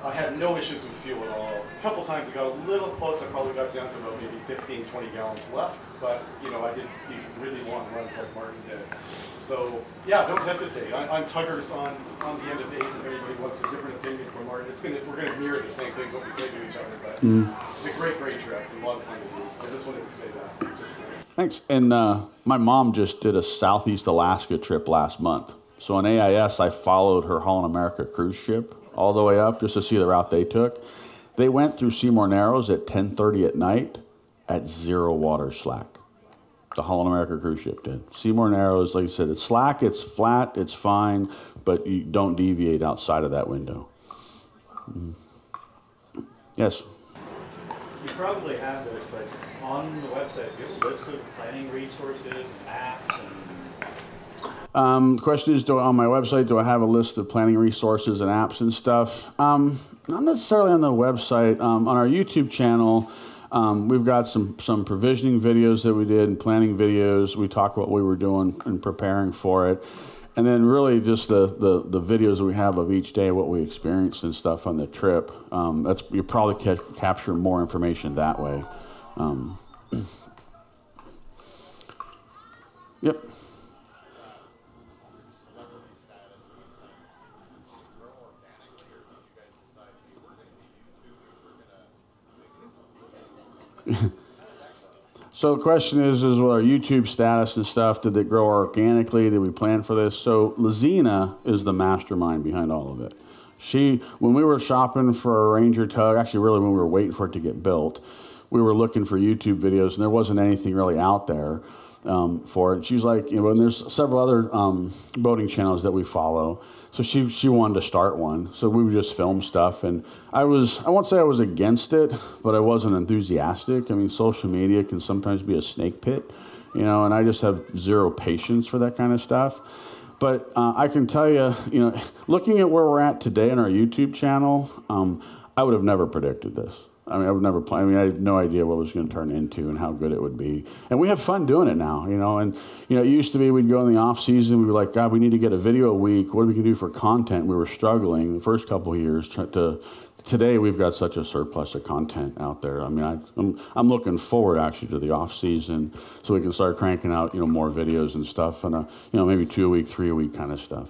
I had no issues with fuel at all. A couple times it got a little close. I probably got down to about maybe 15, 20 gallons left. But, I did these really long runs like Martin did. So, yeah, don't hesitate. I'm Tuggers on the end of 8. If anybody wants a different opinion from Martin, we're going to mirror the same things, what we say to each other. But it's a great trip and a lot of fun to do. So I just wanted to say that. Thanks. And my mom just did a Southeast Alaska trip last month. So on AIS, I followed her Holland America cruise ship all the way up just to see the route they took. They went through Seymour Narrows at 10:30 at night at 0 water slack. The Holland America cruise ship did. Seymour Narrows, like I said, it's slack, it's flat, it's fine, but you don't deviate outside of that window. Yes? You probably have this, but on the website, do you have a list of planning resources, apps, The question is, on my website, do I have a list of planning resources and apps and stuff? Not necessarily on the website. On our YouTube channel, we've got some provisioning videos that we did and planning videos. We talk about what we were doing and preparing for it. And then really just the videos we have of each day, what we experienced and stuff on the trip. You probably capture more information that way. Yep. So the question is what our YouTube status and stuff, did it grow organically? Did we plan for this? So Lazina is the mastermind behind all of it. When we were shopping for a Ranger tug, actually really when we were waiting for it to get built, we were looking for YouTube videos and there wasn't anything really out there. for it. She's like, and there's several other boating channels that we follow. So she wanted to start one. So we would just film stuff. And I won't say I was against it, but I wasn't enthusiastic. I mean, social media can sometimes be a snake pit, and I just have zero patience for that kind of stuff. But I can tell you, looking at where we're at today on our YouTube channel, I would have never predicted this. I mean, I had no idea what it was going to turn into and how good it would be. And we have fun doing it now, And, it used to be we'd go in the off season, we'd be like, God, we need to get a video a week. What do we can do for content? We were struggling the first couple of years. Today, we've got such a surplus of content out there. I mean, I'm looking forward actually to the off season so we can start cranking out, more videos and stuff, and maybe 2 a week, 3 a week kind of stuff.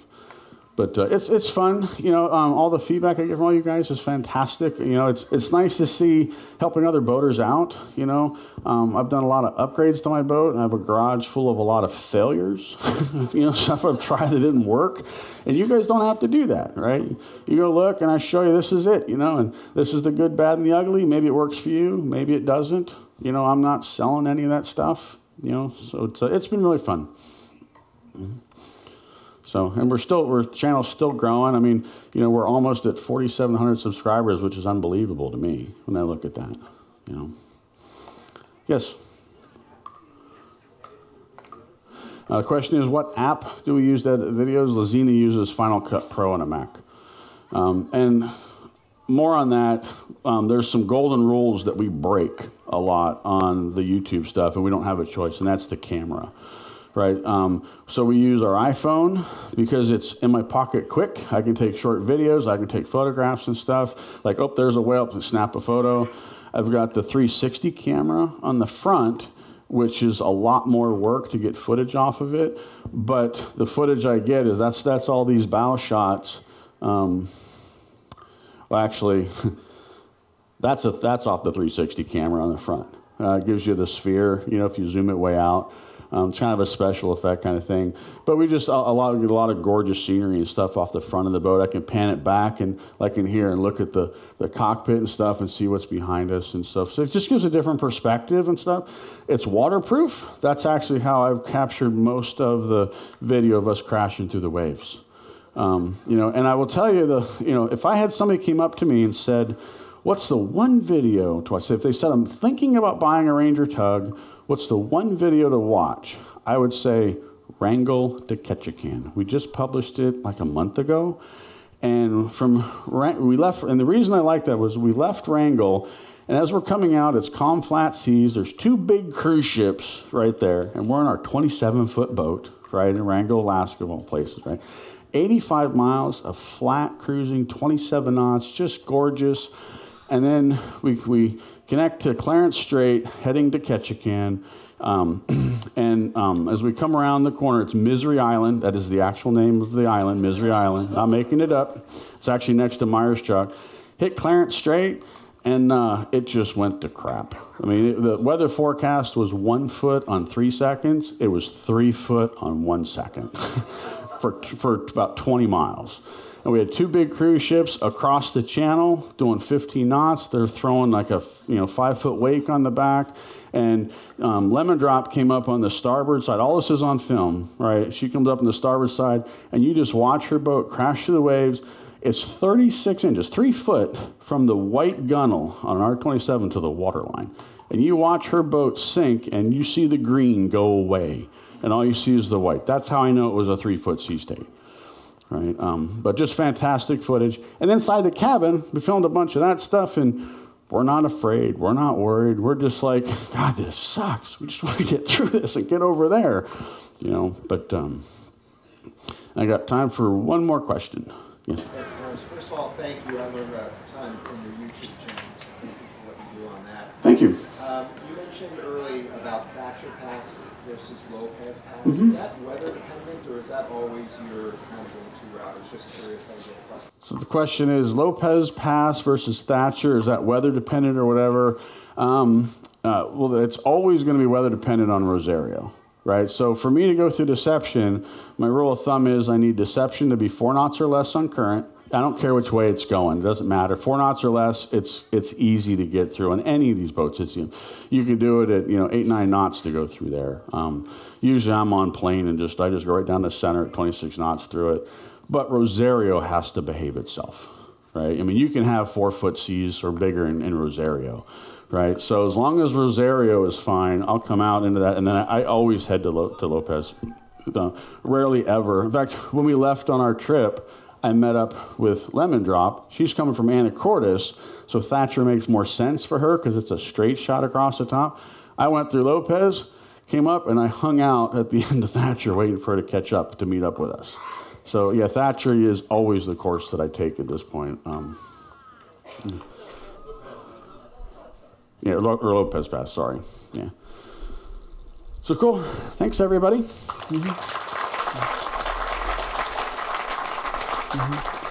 But it's fun, all the feedback I get from all you guys is fantastic. It's nice to see helping other boaters out. I've done a lot of upgrades to my boat, and I have a garage full of a lot of failures. Stuff I've tried that didn't work, and you guys don't have to do that, right? You go look, and I show you this is it, and this is the good, bad, and the ugly. Maybe it works for you, maybe it doesn't. I'm not selling any of that stuff. So it's been really fun. So, and the channel's still growing. I mean, we're almost at 4,700 subscribers, which is unbelievable to me when I look at that, Yes? The question is, what app do we use to edit videos? Lazina uses Final Cut Pro on a Mac. And more on that, there's some golden rules that we break a lot on the YouTube stuff, and we don't have a choice, and that's the camera. Right, so we use our iPhone because it's in my pocket quick. I can take short videos, I can take photographs and stuff. Like, oh, there's a whale, and snap a photo. I've got the 360 camera on the front, which is a lot more work to get footage off of it. But the footage I get is that's all these bow shots. Well, actually, that's off the 360 camera on the front. It gives you the sphere, if you zoom it way out. It's kind of a special effect kind of thing. But we just get a lot of gorgeous scenery and stuff off the front of the boat. I can pan it back and like in here and look at the cockpit and stuff and see what's behind us and stuff. So it just gives a different perspective and stuff. It's waterproof. That's actually how I've captured most of the video of us crashing through the waves. And I will tell you, if I had somebody came up to me and said, what's the one video to watch? If they said, I'm thinking about buying a Ranger tug, what's the one video to watch? I would say Wrangle to Ketchikan. We just published it like a month ago. And we left, and the reason I like that was we left Wrangle, and as we're coming out, it's calm, flat seas. There's 2 big cruise ships right there, and we're in our 27-foot boat, right, in Wrangle, Alaska, of all places, right? 85 miles of flat cruising, 27 knots, just gorgeous. And then we connect to Clarence Strait, heading to Ketchikan. As we come around the corner, it's Misery Island. That is the actual name of the island, Misery Island. Not making it up. It's actually next to Myers Chuck. Hit Clarence Strait, and it just went to crap. I mean, the weather forecast was 1 foot on 3 seconds. It was 3 foot on 1 second for about 20 miles. And we had 2 big cruise ships across the channel doing 15 knots. They're throwing like a 5-foot wake on the back. And Lemon Drop came up on the starboard side. All this is on film, right? She comes up on the starboard side, and you just watch her boat crash through the waves. It's 36 inches, 3 foot from the white gunnel on an R27 to the waterline. And you watch her boat sink, and you see the green go away. And all you see is the white. That's how I know it was a 3-foot sea state. Right, but just fantastic footage. And inside the cabin, we filmed a bunch of that stuff, and we're not afraid. We're not worried. We're just like, God, this sucks. We just want to get through this and get over there, But I got time for one more question. Yes. First of all, thank you. I learned a ton from your YouTube channel. So thank you for what you do on that. Thank you. You mentioned early about Thatcher Pass versus Lopez Pass. Mm-hmm. Is that weather dependent, or is that always your kind of go-to route? I was just curious how you get the question. So the question is, Lopez Pass versus Thatcher, is that weather dependent or whatever? Well, it's always going to be weather dependent on Rosario, right? So for me to go through Deception, my rule of thumb is I need Deception to be 4 knots or less on current I don't care which way it's going. It doesn't matter. 4 knots or less, it's easy to get through on any of these boats. It's, you can do it at 8, 9 knots to go through there. Usually I'm on plane and I just go right down the center at 26 knots through it. But Rosario has to behave itself, right? I mean, you can have 4-foot seas or bigger in Rosario, right? So as long as Rosario is fine, I'll come out into that, and then I always head to Lopez. Rarely ever. In fact, when we left on our trip, I met up with Lemon Drop. She's coming from Anacortes, so Thatcher makes more sense for her because it's a straight shot across the top. I went through Lopez, came up, and I hung out at the end of Thatcher waiting for her to catch up, to meet up with us. So yeah, Thatcher is always the course that I take at this point. Yeah, or Lopez Pass, sorry. Yeah. So cool. Thanks, everybody. Mm-hmm. Mm-hmm.